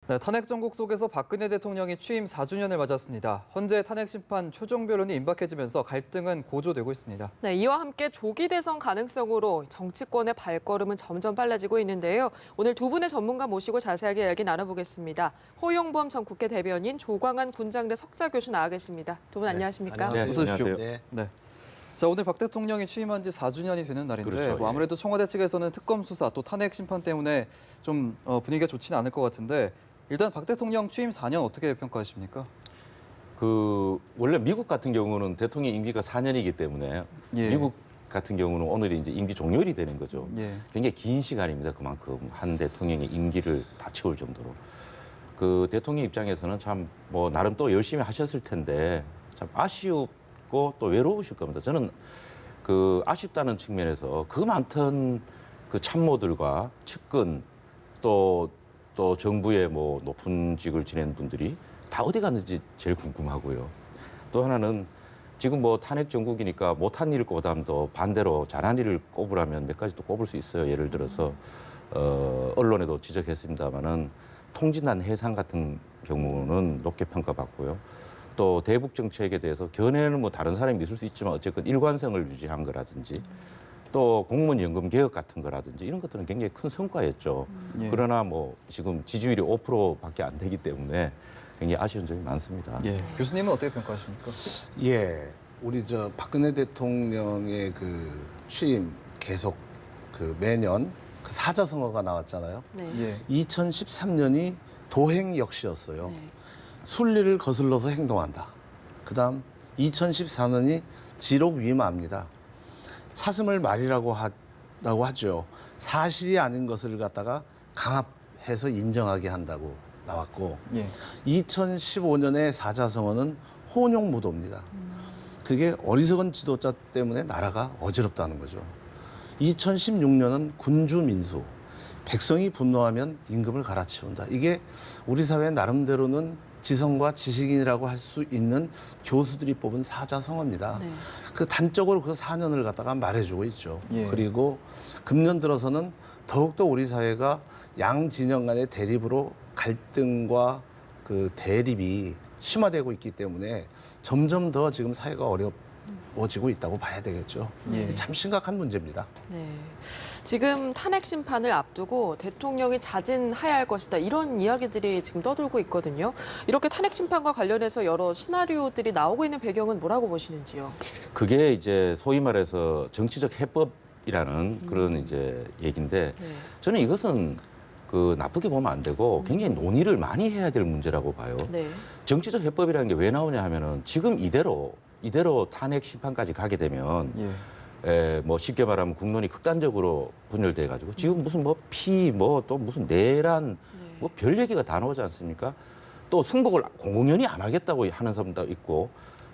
네, 탄핵 정국 속에서 박근혜 대통령이 취임 4주년을 맞았습니다. 헌재 탄핵 심판 최종 변론이 임박해지면서 갈등은 고조되고 있습니다. 네, 이와 함께 조기 대선 가능성으로 정치권의 발걸음은 점점 빨라지고 있는데요. 오늘 두 분의 전문가 모시고 자세하게 이야기 나눠보겠습니다. 허용범 전 국회 대변인, 조광안 군장대 석좌 교수 나와 계십니다. 두 분 안녕하십니까? 네, 어서 오십시오. 네. 네. 자, 오늘 박 대통령이 취임한 지 4주년이 되는 날인데 그렇죠, 아무래도 청와대 측에서는 특검 수사 또 탄핵 심판 때문에 좀 분위기가 좋지는 않을 것 같은데 일단 박 대통령 취임 4년 어떻게 평가하십니까? 원래 미국 같은 경우는 대통령 임기가 4년이기 때문에 예. 미국 같은 경우는 오늘이 이제 임기 종료일이 되는 거죠. 예. 굉장히 긴 시간입니다. 그만큼 한 대통령의 임기를 다 채울 정도로. 그 대통령 입장에서는 참 뭐 나름 또 열심히 하셨을 텐데 참 아쉬웠고 또 외로우실 겁니다. 저는 그 아쉽다는 측면에서 그 많던 그 참모들과 측근 또 정부의 뭐 높은 직을 지낸 분들이 다 어디 갔는지 제일 궁금하고요. 또 하나는 지금 뭐 탄핵 정국이니까 못한 일보다도 반대로 잘한 일을 꼽으라면 몇 가지 또 꼽을 수 있어요. 예를 들어서 언론에도 지적했습니다마는 통진단 해상 같은 경우는 높게 평가받고요. 또 대북 정책에 대해서 견해는 뭐 다른 사람이 있을 수 있지만 어쨌든 일관성을 유지한 거라든지 또 공무원 연금 개혁 같은 거라든지 이런 것들은 굉장히 큰 성과였죠. 예. 그러나 뭐 지금 지지율이 5%밖에 안 되기 때문에 굉장히 아쉬운 점이 많습니다. 예. 교수님은 어떻게 평가하십니까? 예, 우리 저 박근혜 대통령의 그 취임 계속 그 매년 그 사자성어가 나왔잖아요. 네. 예. 2013년이 도행 역시였어요. 네. 순리를 거슬러서 행동한다. 그다음 2014년이 지록위마입니다. 사슴을 말이라고 하죠. 사실이 아닌 것을 갖다가 강압해서 인정하게 한다고 나왔고 예. 2015년의 사자성어는 혼용무도입니다. 그게 어리석은 지도자 때문에 나라가 어지럽다는 거죠. 2016년은 군주민수, 백성이 분노하면 임금을 갈아치운다. 이게 우리 사회 나름대로는 지성과 지식인이라고 할 수 있는 교수들이 뽑은 사자성어입니다. 네. 그 단적으로 그 4년을 갖다가 말해주고 있죠. 예. 그리고 금년 들어서는 더욱더 우리 사회가 양 진영 간의 대립으로 갈등과 그 대립이 심화되고 있기 때문에 점점 더 지금 사회가 어려워지고 있다고 봐야 되겠죠. 예. 이게 참 심각한 문제입니다. 네. 지금 탄핵 심판을 앞두고 대통령이 자진해야 할 것이다. 이런 이야기들이 지금 떠돌고 있거든요. 이렇게 탄핵 심판과 관련해서 여러 시나리오들이 나오고 있는 배경은 뭐라고 보시는지요? 그게 이제 소위 말해서 정치적 해법이라는 그런 이제 얘기인데 네. 저는 이것은 그 나쁘게 보면 안 되고 굉장히 논의를 많이 해야 될 문제라고 봐요. 네. 정치적 해법이라는 게 왜 나오냐 하면은 지금 이대로 탄핵 심판까지 가게 되면 예. 뭐 쉽게 말하면 국론이 극단적으로 분열돼 가지고 지금 무슨 뭐 또 무슨 내란 뭐 별 얘기가 다 나오지 않습니까? 또 승복을 공공연히 안 하겠다고 하는 사람도 있고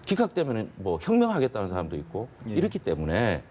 기각되면 뭐 혁명하겠다는 사람도 있고 예. 이렇기 때문에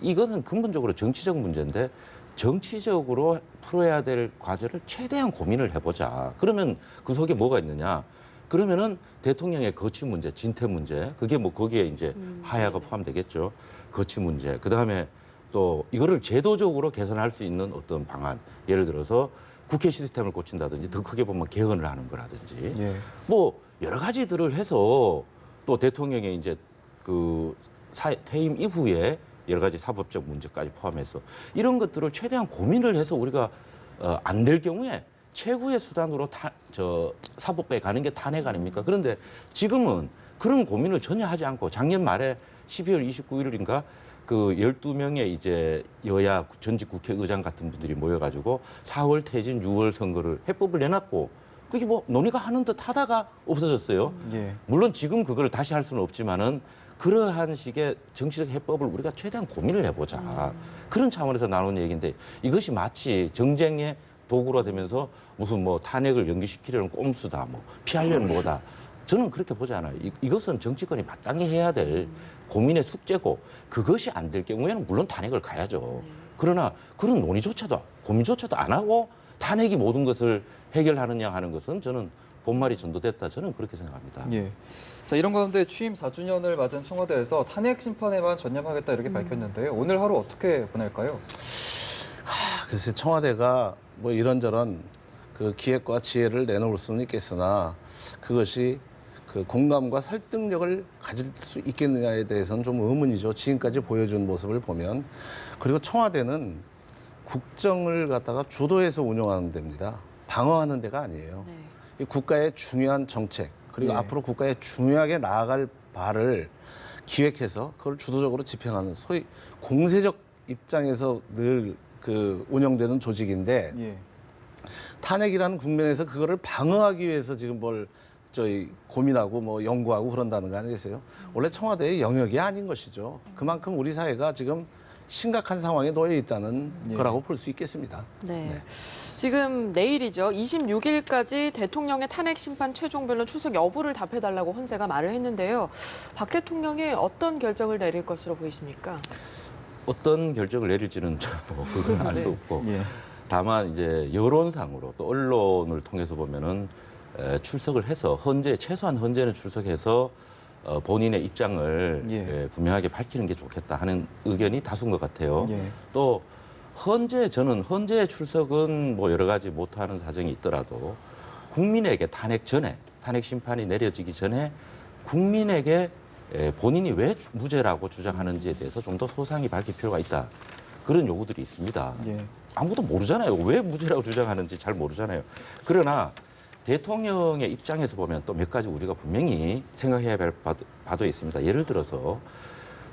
이것은 근본적으로 정치적 문제인데 정치적으로 풀어야 될 과제를 최대한 고민을 해보자. 그러면 그 속에 뭐가 있느냐? 그러면은 대통령의 거취 문제, 진퇴 문제, 그게 뭐 거기에 이제 하야가 포함되겠죠. 거취 문제. 그 다음에 또 이거를 제도적으로 개선할 수 있는 어떤 방안. 예를 들어서 국회 시스템을 고친다든지 더 크게 보면 개헌을 하는 거라든지. 예. 뭐 여러 가지들을 해서 또 대통령의 이제 그 퇴임 이후에 여러 가지 사법적 문제까지 포함해서 이런 것들을 최대한 고민을 해서 우리가 안 될 경우에 최후의 수단으로 사법부에 가는 게 탄핵 아닙니까? 그런데 지금은 그런 고민을 전혀 하지 않고 작년 말에 12월 29일인가 그 12명의 이제 여야 전직 국회의장 같은 분들이 모여가지고 4월 퇴진, 6월 선거를 해법을 내놨고 그게 뭐 논의가 하는 듯 하다가 없어졌어요. 예. 물론 지금 그걸 다시 할 수는 없지만은 그러한 식의 정치적 해법을 우리가 최대한 고민을 해보자. 그런 차원에서 나오는 얘기인데 이것이 마치 정쟁의 도구가 되면서 무슨 뭐 탄핵을 연기시키려는 꼼수다, 뭐 피하려는 뭐다. 저는 그렇게 보지 않아요. 이것은 정치권이 마땅히 해야 될 고민의 숙제고 그것이 안 될 경우에는 물론 탄핵을 가야죠. 그러나 그런 논의조차도 고민조차도 안 하고 탄핵이 모든 것을 해결하느냐 하는 것은 저는 본말이 전도됐다. 저는 그렇게 생각합니다. 예. 자, 이런 가운데 취임 4주년을 맞은 청와대에서 탄핵 심판에만 전념하겠다 이렇게 밝혔는데요. 오늘 하루 어떻게 보낼까요? 글쎄 청와대가 뭐 이런저런 그 기획과 지혜를 내놓을 수는 있겠으나 그것이 그 공감과 설득력을 가질 수 있겠느냐에 대해서는 좀 의문이죠. 지금까지 보여준 모습을 보면. 그리고 청와대는 국정을 갖다가 주도해서 운영하는 데입니다. 방어하는 데가 아니에요. 네. 이 국가의 중요한 정책 그리고 예. 앞으로 국가에 중요하게 나아갈 바를 기획해서 그걸 주도적으로 집행하는 소위 공세적 입장에서 늘 그 운영되는 조직인데 예. 탄핵이라는 국면에서 그거를 방어하기 위해서 지금 뭘 저희 고민하고 뭐 연구하고 그런다는 거 아니겠어요? 원래 청와대의 영역이 아닌 것이죠. 그만큼 우리 사회가 지금 심각한 상황에 놓여 있다는 예. 거라고 볼 수 있겠습니다. 네. 네. 지금 내일이죠. 26일까지 대통령의 탄핵 심판 최종 변론 출석 여부를 답해달라고 헌재가 말을 했는데요. 박 대통령이 어떤 결정을 내릴 것으로 보이십니까? 어떤 결정을 내릴지는 뭐 그건 알 수 네. 없고 예. 다만 이제 여론상으로 또 언론을 통해서 보면은 출석을 해서 최소한 헌재는 출석해서 본인의 입장을 예. 분명하게 밝히는 게 좋겠다 하는 의견이 다수인 것 같아요. 예. 또 저는 헌재 출석은 뭐 여러 가지 못하는 사정이 있더라도 국민에게 탄핵 심판이 내려지기 전에 국민에게 본인이 왜 무죄라고 주장하는지에 대해서 좀 더 소상히 밝힐 필요가 있다. 그런 요구들이 있습니다. 예. 아무도 모르잖아요. 왜 무죄라고 주장하는지 잘 모르잖아요. 그러나 대통령의 입장에서 보면 또 몇 가지 우리가 분명히 생각해야 할 바도 있습니다. 예를 들어서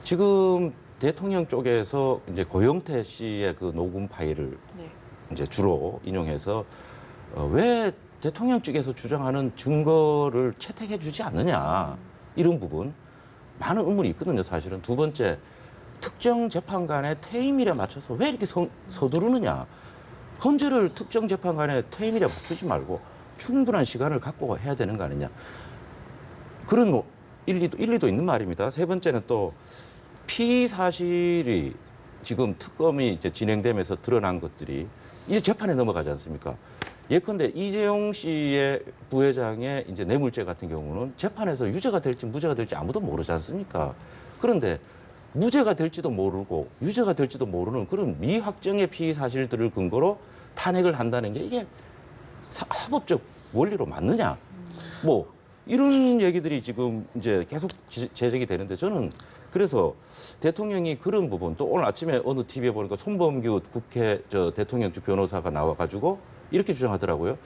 지금 대통령 쪽에서 이제 고영태 씨의 그 녹음 파일을 네. 이제 주로 인용해서 왜 대통령 측에서 주장하는 증거를 채택해 주지 않느냐 이런 부분 많은 의문이 있거든요. 사실은 두 번째 특정 재판관의 퇴임일에 맞춰서 왜 이렇게 서두르느냐. 헌재를 특정 재판관의 퇴임일에 맞추지 말고 충분한 시간을 갖고 해야 되는 거 아니냐. 그런 일리도 있는 말입니다. 세 번째는 또 피의 사실이 지금 특검이 이제 진행되면서 드러난 것들이 이제 재판에 넘어가지 않습니까? 예컨대 이재용 씨의 부회장의 이제 뇌물죄 같은 경우는 재판에서 유죄가 될지 무죄가 될지 아무도 모르지 않습니까? 그런데 무죄가 될지도 모르고 유죄가 될지도 모르는 그런 미확정의 피의 사실들을 근거로 탄핵을 한다는 게 이게 사법적 원리로 맞느냐? 뭐 이런 얘기들이 지금 이제 계속 제적이 되는데 저는 그래서 대통령이 그런 부분 또 오늘 아침에 어느 TV에 보니까 손범규 국회 대통령 쪽 변호사가 나와가지고 이렇게 주장하더라고요.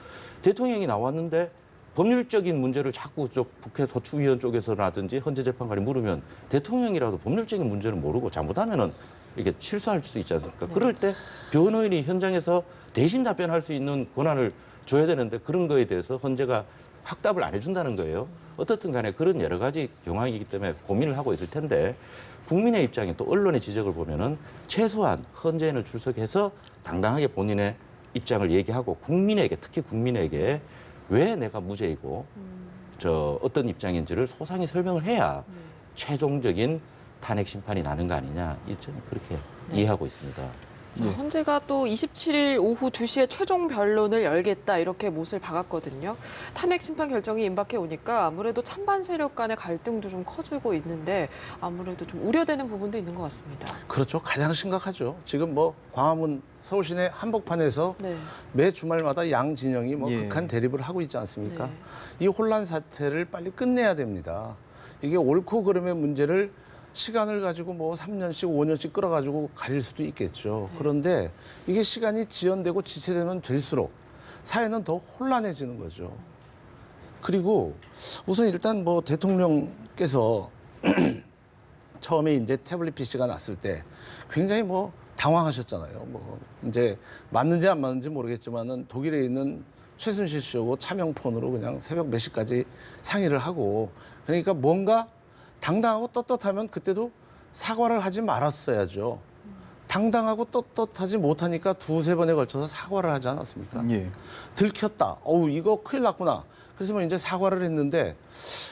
대통령이 나왔는데 법률적인 문제를 자꾸 국회 소추위원 쪽에서라든지 헌재재판관이 물으면 대통령이라도 법률적인 문제는 모르고 잘못하면은 이게 실수할 수 있지 않습니까? 네. 그럴 때 변호인이 현장에서 대신 답변할 수 있는 권한을 줘야 되는데 그런 거에 대해서 헌재가 확답을 안 해준다는 거예요. 어떻든 간에 그런 여러 가지 경황이기 때문에 고민을 하고 있을 텐데 국민의 입장에 또 언론의 지적을 보면은 최소한 헌재에는 출석해서 당당하게 본인의 입장을 얘기하고 국민에게 특히 국민에게 왜 내가 무죄이고 어떤 입장인지를 소상히 설명을 해야 최종적인 탄핵 심판이 나는 거 아니냐. 저는 그렇게 이해하고 있습니다. 자, 헌재가 또 27일 오후 2시에 최종 변론을 열겠다 이렇게 못을 박았거든요. 탄핵 심판 결정이 임박해 오니까 아무래도 찬반 세력 간의 갈등도 좀 커지고 있는데 아무래도 좀 우려되는 부분도 있는 것 같습니다. 그렇죠. 가장 심각하죠. 지금 뭐 광화문 서울시내 한복판에서 네. 매 주말마다 양 진영이 뭐 예. 극한 대립을 하고 있지 않습니까? 네. 이 혼란 사태를 빨리 끝내야 됩니다. 이게 옳고 그름의 문제를 시간을 가지고 뭐 3년씩 5년씩 끌어가지고 가릴 수도 있겠죠. 그런데 이게 시간이 지연되고 지체되면 될수록 사회는 더 혼란해지는 거죠. 그리고 우선 일단 뭐 대통령께서 처음에 이제 태블릿 PC가 났을 때 굉장히 뭐 당황하셨잖아요. 뭐 이제 맞는지 안 맞는지 모르겠지만은 독일에 있는 최순실 씨하고 차명폰으로 그냥 새벽 몇 시까지 상의를 하고 그러니까 뭔가 당당하고 떳떳하면 그때도 사과를 하지 말았어야죠. 당당하고 떳떳하지 못하니까 두세 번에 걸쳐서 사과를 하지 않았습니까? 예. 들켰다. 어우, 이거 큰일 났구나. 그래서 뭐 이제 사과를 했는데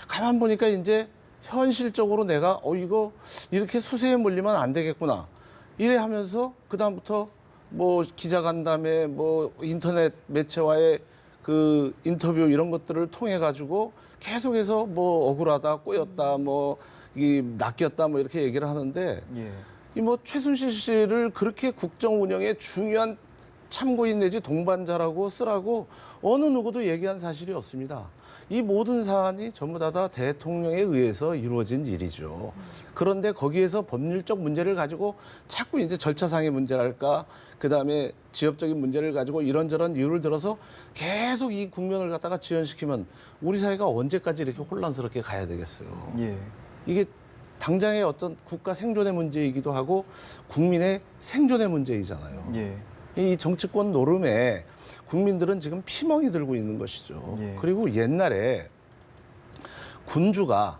가만 보니까 이제 현실적으로 내가 이거 이렇게 수세에 몰리면 안 되겠구나. 이래 하면서 그다음부터 뭐 기자간담회, 뭐 인터넷 매체와의 그 인터뷰 이런 것들을 통해 가지고 계속해서 뭐 억울하다, 꼬였다, 뭐 이 낚였다, 뭐 이렇게 얘기를 하는데 예. 이 뭐 최순실 씨를 그렇게 국정 운영에 중요한 참고인 내지 동반자라고 쓰라고 어느 누구도 얘기한 사실이 없습니다. 이 모든 사안이 전부 다 대통령에 의해서 이루어진 일이죠. 그런데 거기에서 법률적 문제를 가지고 자꾸 이제 절차상의 문제랄까, 그다음에 지역적인 문제를 가지고 이런저런 이유를 들어서 계속 이 국면을 갖다가 지연시키면 우리 사회가 언제까지 이렇게 혼란스럽게 가야 되겠어요. 예. 이게 당장의 어떤 국가 생존의 문제이기도 하고 국민의 생존의 문제이잖아요. 예. 이 정치권 노름에 국민들은 지금 피멍이 들고 있는 것이죠. 예. 그리고 옛날에 군주가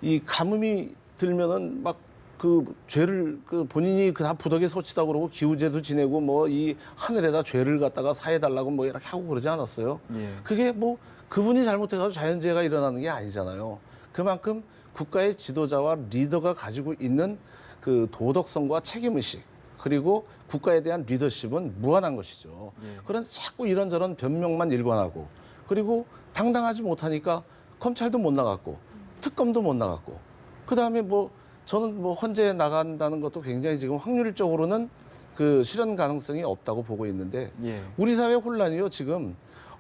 이 가뭄이 들면은 막 그 죄를 그 본인이 그 다 부덕에 소치다 그러고 기우제도 지내고 뭐 이 하늘에다 죄를 갖다가 사해달라고 뭐 이렇게 하고 그러지 않았어요. 예. 그게 뭐 그분이 잘못해가지고 자연재해가 일어나는 게 아니잖아요. 그만큼 국가의 지도자와 리더가 가지고 있는 그 도덕성과 책임의식, 그리고 국가에 대한 리더십은 무한한 것이죠. 예. 그런데 자꾸 이런저런 변명만 일관하고, 그리고 당당하지 못하니까 검찰도 못 나갔고 특검도 못 나갔고, 그다음에 뭐 저는 뭐 헌재 나간다는 것도 굉장히 지금 확률적으로는 그 실현 가능성이 없다고 보고 있는데, 예. 우리 사회 혼란이요, 지금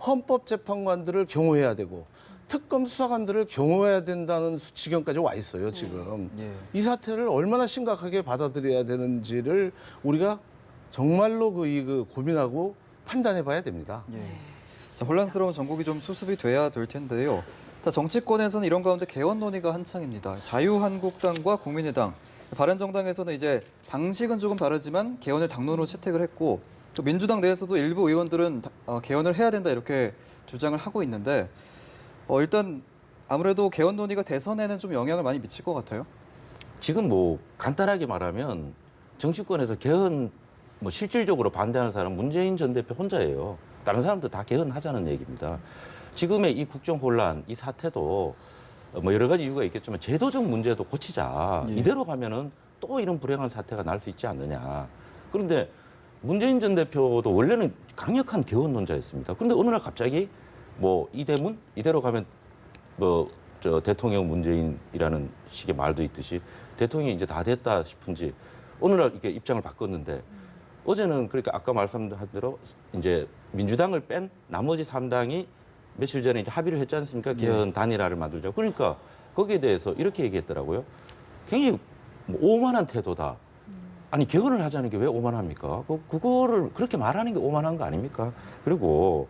헌법재판관들을 경호해야 되고 특검 수사관들을 경호해야 된다는 지경까지 와 있어요, 지금. 예. 이 사태를 얼마나 심각하게 받아들여야 되는지를 우리가 정말로 그 고민하고 판단해 봐야 됩니다. 예. 네. 자, 혼란스러운 전국이 좀 수습이 돼야 될 텐데요. 자, 정치권에서는 이런 가운데 개헌 논의가 한창입니다. 자유한국당과 국민의당, 바른정당에서는 이제 방식은 조금 다르지만 개헌을 당론으로 채택을 했고, 또 민주당 내에서도 일부 의원들은 개헌을 해야 된다 이렇게 주장을 하고 있는데, 일단 아무래도 개헌 논의가 대선에는 좀 영향을 많이 미칠 것 같아요. 지금 뭐 간단하게 말하면 정치권에서 개헌 뭐 실질적으로 반대하는 사람은 문재인 전 대표 혼자예요. 다른 사람들 다 개헌하자는 얘기입니다. 지금의 이 국정 혼란, 이 사태도 뭐 여러 가지 이유가 있겠지만 제도적 문제도 고치자. 예. 이대로 가면은 또 이런 불행한 사태가 날 수 있지 않느냐. 그런데 문재인 전 대표도 원래는 강력한 개헌론자였습니다. 그런데 어느 날 갑자기 뭐 이대문 이대로 가면 뭐 저 대통령 문재인이라는 식의 말도 있듯이 대통령이 이제 다 됐다 싶은지 어느 날 이렇게 입장을 바꿨는데, 어제는 그러니까 아까 말씀한 대로 이제 민주당을 뺀 나머지 3당이 며칠 전에 이제 합의를 했지 않습니까? 개헌 단일화를 만들자. 그러니까 거기에 대해서 이렇게 얘기했더라고요. 굉장히 뭐 오만한 태도다. 아니 개헌을 하자는 게 왜 오만합니까? 그거를 그렇게 말하는 게 오만한 거 아닙니까? 그리고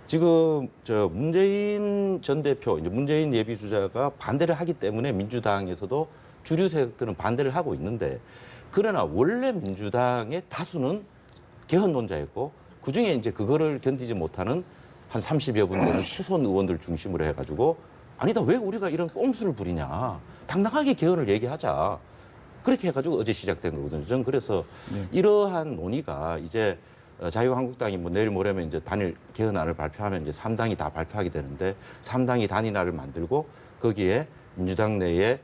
지금 저 문재인 전 대표, 이제 문재인 예비 주자가 반대를 하기 때문에 민주당에서도 주류 세력들은 반대를 하고 있는데, 그러나 원래 민주당의 다수는 개헌론자였고 그중에 이제 그거를 견디지 못하는 한 30여 분 되는 초선 의원들 중심으로 해가지고, 아니다 왜 우리가 이런 꼼수를 부리냐, 당당하게 개헌을 얘기하자, 그렇게 해가지고 어제 시작된 거거든요. 저는 그래서 이러한 논의가 이제 자유한국당이 뭐 내일 모레면 이제 단일 개헌안을 발표하면 이제 3당이 다 발표하게 되는데, 3당이 단일화를 만들고 거기에 민주당 내에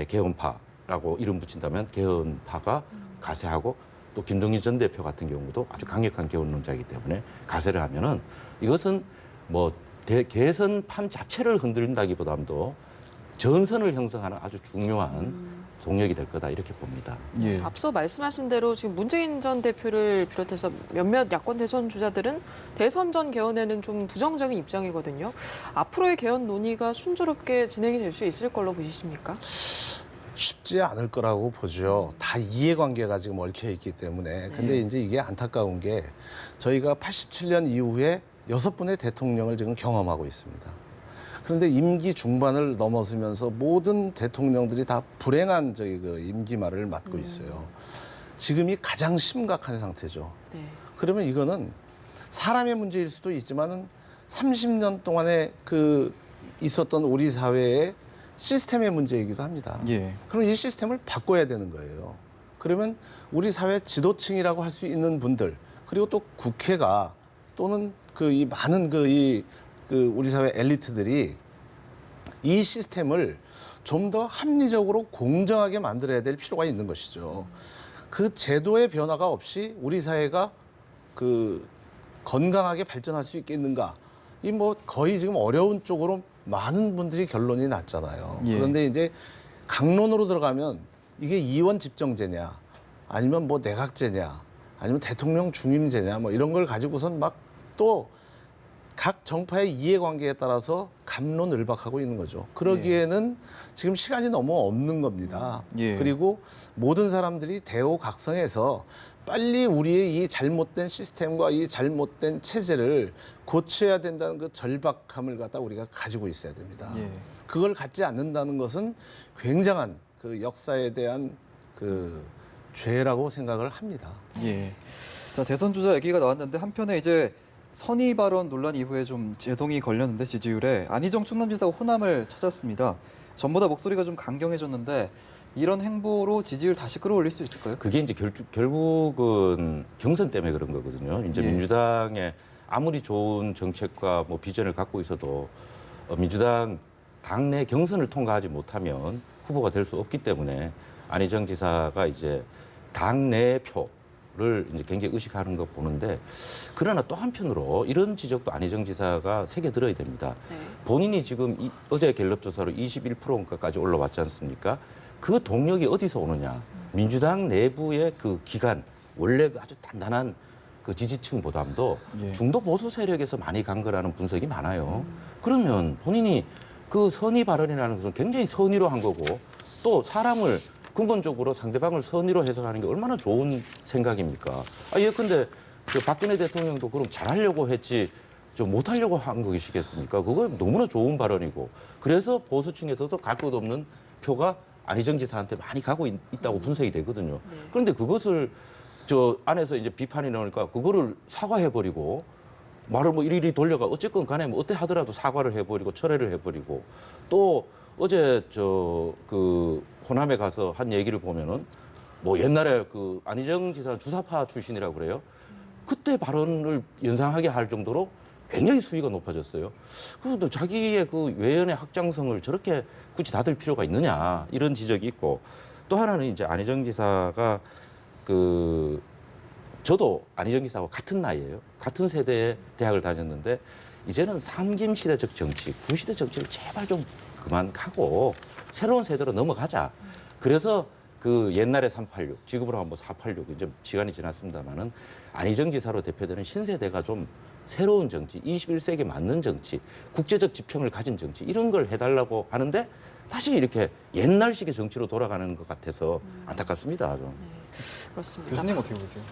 개헌파라고 이름 붙인다면 개헌파가 가세하고, 또 김동연 전 대표 같은 경우도 아주 강력한 개헌론자이기 때문에 가세를 하면은 이것은 뭐 개선판 자체를 흔든다기보다도 전선을 형성하는 아주 중요한 동력이 될 거다 이렇게 봅니다. 예. 앞서 말씀하신 대로 지금 문재인 전 대표를 비롯해서 몇몇 야권 대선 주자들은 대선 전 개헌에는 좀 부정적인 입장이거든요. 앞으로의 개헌 논의가 순조롭게 진행이 될 수 있을 걸로 보이십니까? 쉽지 않을 거라고 보죠. 다 이해관계가 지금 얽혀 있기 때문에. 근데 이제 이게 안타까운 게 저희가 87년 이후에 6분의 대통령을 지금 경험하고 있습니다. 그런데 임기 중반을 넘어서면서 모든 대통령들이 다 불행한 그 임기 말을 맞고 있어요. 지금이 가장 심각한 상태죠. 네. 그러면 이거는 사람의 문제일 수도 있지만은 30년 동안에 그 있었던 우리 사회의 시스템의 문제이기도 합니다. 예. 그럼 이 시스템을 바꿔야 되는 거예요. 그러면 우리 사회 지도층이라고 할 수 있는 분들, 그리고 또 국회가 또는 이 많은 우리 사회 엘리트들이 이 시스템을 좀 더 합리적으로 공정하게 만들어야 될 필요가 있는 것이죠. 그 제도의 변화가 없이 우리 사회가 건강하게 발전할 수 있겠는가? 이 뭐 거의 지금 어려운 쪽으로 많은 분들이 결론이 났잖아요. 예. 그런데 이제 강론으로 들어가면 이게 이원 집정제냐, 아니면 뭐 내각제냐, 아니면 대통령 중임제냐 뭐 이런 걸 가지고선 막 또 각 정파의 이해관계에 따라서 갑론을박하고 있는 거죠. 그러기에는 지금 시간이 너무 없는 겁니다. 예. 그리고 모든 사람들이 대오각성해서 빨리 우리의 이 잘못된 시스템과 이 잘못된 체제를 고쳐야 된다는 그 절박함을 갖다 우리가 가지고 있어야 됩니다. 예. 그걸 갖지 않는다는 것은 굉장한 그 역사에 대한 그 죄라고 생각을 합니다. 예. 자, 대선 주자 얘기가 나왔는데 한편에 이제 선의 발언 논란 이후에 좀 제동이 걸렸는데 지지율에 안희정 충남지사가 호남을 찾았습니다. 전보다 목소리가 좀 강경해졌는데 이런 행보로 지지율 다시 끌어올릴 수 있을까요? 그게 이제 결국은 경선 때문에 그런 거거든요. 이제 예. 민주당의 아무리 좋은 정책과 뭐 비전을 갖고 있어도 민주당 당내 경선을 통과하지 못하면 후보가 될 수 없기 때문에 안희정 지사가 이제 당내 표를 이제 굉장히 의식하는 거 보는데, 그러나 또 한편으로 이런 지적도 안희정 지사가 새겨 들어야 됩니다. 네. 본인이 지금 어제 갤럽 조사로 21%까지 올라왔지 않습니까? 그 동력이 어디서 오느냐? 민주당 내부의 그 기간, 원래 아주 단단한 그 지지층 보담도 예. 중도 보수 세력에서 많이 간 거라는 분석이 많아요. 그러면 본인이 그 선의 발언이라는 것은 굉장히 선의로 한 거고, 또 사람을 근본적으로 상대방을 선의로 해석하는 게 얼마나 좋은 생각입니까? 예컨대 그 박근혜 대통령도 그럼 잘하려고 했지 좀 못하려고 한 것이겠습니까? 그거 너무나 좋은 발언이고, 그래서 보수층에서도 갈 것 없는 표가 안희정 지사한테 많이 가고 있다고 분석이 되거든요. 그런데 그것을 저 안에서 이제 비판이 나오니까 그거를 사과해버리고 말을 뭐 이리이리 돌려가 어쨌건 간에 뭐 어때 하더라도 사과를 해버리고 철회를 해버리고, 또 어제 저 그 호남에 가서 한 얘기를 보면은 뭐 옛날에 그 안희정 지사 주사파 출신이라고 그래요. 그때 발언을 연상하게 할 정도로 굉장히 수위가 높아졌어요. 그런데 자기의 그 외연의 확장성을 저렇게 굳이 닫을 필요가 있느냐, 이런 지적이 있고, 또 하나는 이제 안희정 지사가 그 저도 안희정 지사하고 같은 나이예요. 같은 세대의 대학을 다녔는데 이제는 삼김 시대적 정치, 구시대 정치를 제발 좀 그만 가고 새로운 세대로 넘어가자. 그래서 그 옛날에 386, 지금으로 하면 뭐 486, 이제 시간이 지났습니다만은 안희정 지사로 대표되는 신세대가 좀 새로운 정치, 21세기에 맞는 정치, 국제적 지평을 가진 정치, 이런 걸 해달라고 하는데 다시 이렇게 옛날식의 정치로 돌아가는 것 같아서 안타깝습니다. 좀. 그렇습니다. 교수님 어떻게 보세요?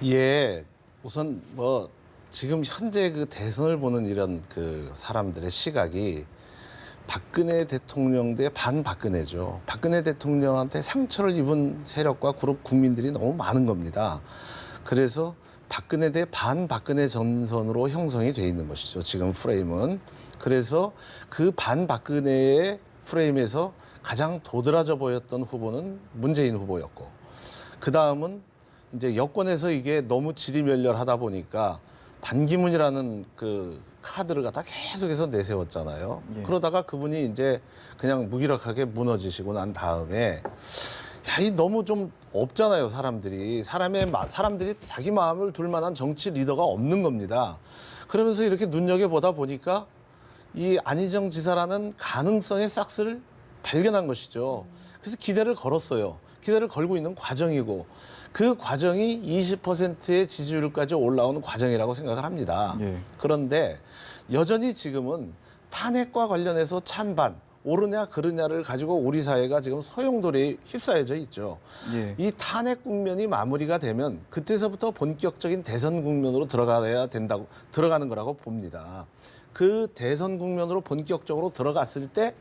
예, 우선 뭐 지금 현재 그 대선을 보는 이런 그 사람들의 시각이 박근혜 대통령 대 반박근혜죠. 박근혜 대통령한테 상처를 입은 세력과 그룹 국민들이 너무 많은 겁니다. 그래서 박근혜 대 반박근혜 전선으로 형성이 돼 있는 것이죠. 지금 프레임은. 그래서 그 반박근혜의 프레임에서 가장 도드라져 보였던 후보는 문재인 후보였고, 그 다음은 이제 여권에서 이게 너무 지리멸렬하다 보니까 반기문이라는 그 카드를 갖다 계속해서 내세웠잖아요. 예. 그러다가 그분이 이제 그냥 무기력하게 무너지시고 난 다음에 야, 이 너무 좀 없잖아요, 사람들이. 사람들이 자기 마음을 둘 만한 정치 리더가 없는 겁니다. 그러면서 이렇게 눈여겨보다 보니까 이 안희정 지사라는 가능성의 싹스를 발견한 것이죠. 그래서 기대를 걸었어요. 기대를 걸고 있는 과정이고, 그 과정이 20%의 지지율까지 올라오는 과정이라고 생각을 합니다. 예. 그런데 여전히 지금은 탄핵과 관련해서 찬반, 옳으냐 그르냐를 가지고 우리 사회가 지금 소용돌이에 휩싸여져 있죠. 예. 이 탄핵 국면이 마무리가 되면 그때서부터 본격적인 대선 국면으로 들어가는 거라고 봅니다. 그 대선 국면으로 본격적으로 들어갔을 때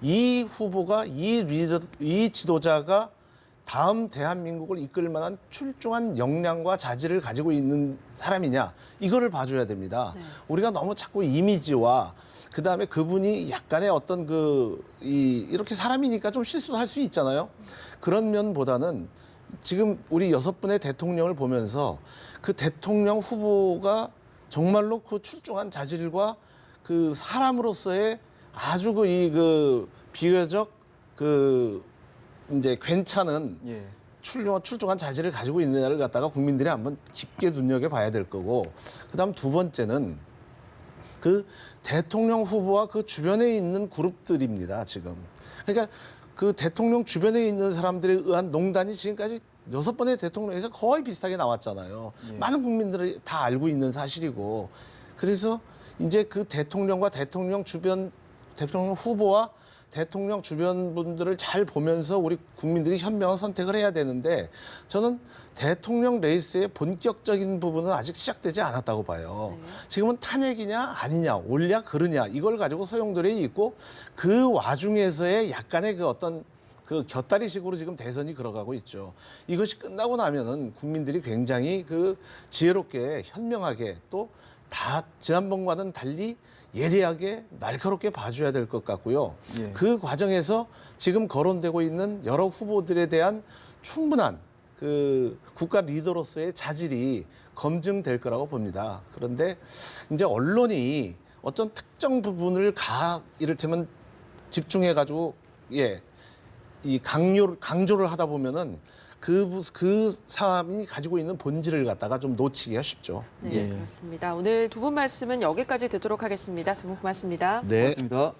이 후보가 이 지도자가 다음 대한민국을 이끌 만한 출중한 역량과 자질을 가지고 있는 사람이냐, 이거를 봐줘야 됩니다. 네. 우리가 너무 자꾸 이미지와 그다음에 그분이 약간의 어떤 이렇게 사람이니까 좀 실수도 할 수 있잖아요. 그런 면보다는 지금 우리 6분의 대통령을 보면서 그 대통령 후보가 정말로 그 출중한 자질과 그 사람으로서의 아주 비교적 이제 괜찮은 예. 출중한 자질을 가지고 있느냐를 갖다가 국민들이 한번 깊게 눈여겨봐야 될 거고, 그다음 두 번째는 그 대통령 후보와 그 주변에 있는 그룹들입니다, 지금. 그러니까 그 대통령 주변에 있는 사람들에 의한 농단이 지금까지 6번의 대통령에서 거의 비슷하게 나왔잖아요. 예. 많은 국민들이 다 알고 있는 사실이고 그래서 이제 그 대통령과 대통령 주변 대통령 후보와 대통령 주변 분들을 잘 보면서 우리 국민들이 현명한 선택을 해야 되는데 저는 대통령 레이스의 본격적인 부분은 아직 시작되지 않았다고 봐요. 네. 지금은 탄핵이냐 아니냐 옳냐 그르냐 이걸 가지고 소용돌이 있고 그 와중에서의 약간의 그 어떤 그 곁다리식으로 지금 대선이 걸어가고 있죠. 이것이 끝나고 나면은 국민들이 굉장히 그 지혜롭게 현명하게 또 다 지난번과는 달리 예리하게 날카롭게 봐줘야 될 것 같고요. 예. 그 과정에서 지금 거론되고 있는 여러 후보들에 대한 충분한 그 국가 리더로서의 자질이 검증될 거라고 봅니다. 그런데 이제 언론이 어떤 특정 부분을 이를테면 집중해가지고 이 강조를 하다 보면은 그 사람이 가지고 있는 본질을 갖다가 좀 놓치기가 쉽죠. 네, 예. 그렇습니다. 오늘 두 분 말씀은 여기까지 듣도록 하겠습니다. 두 분 고맙습니다. 네. 고맙습니다.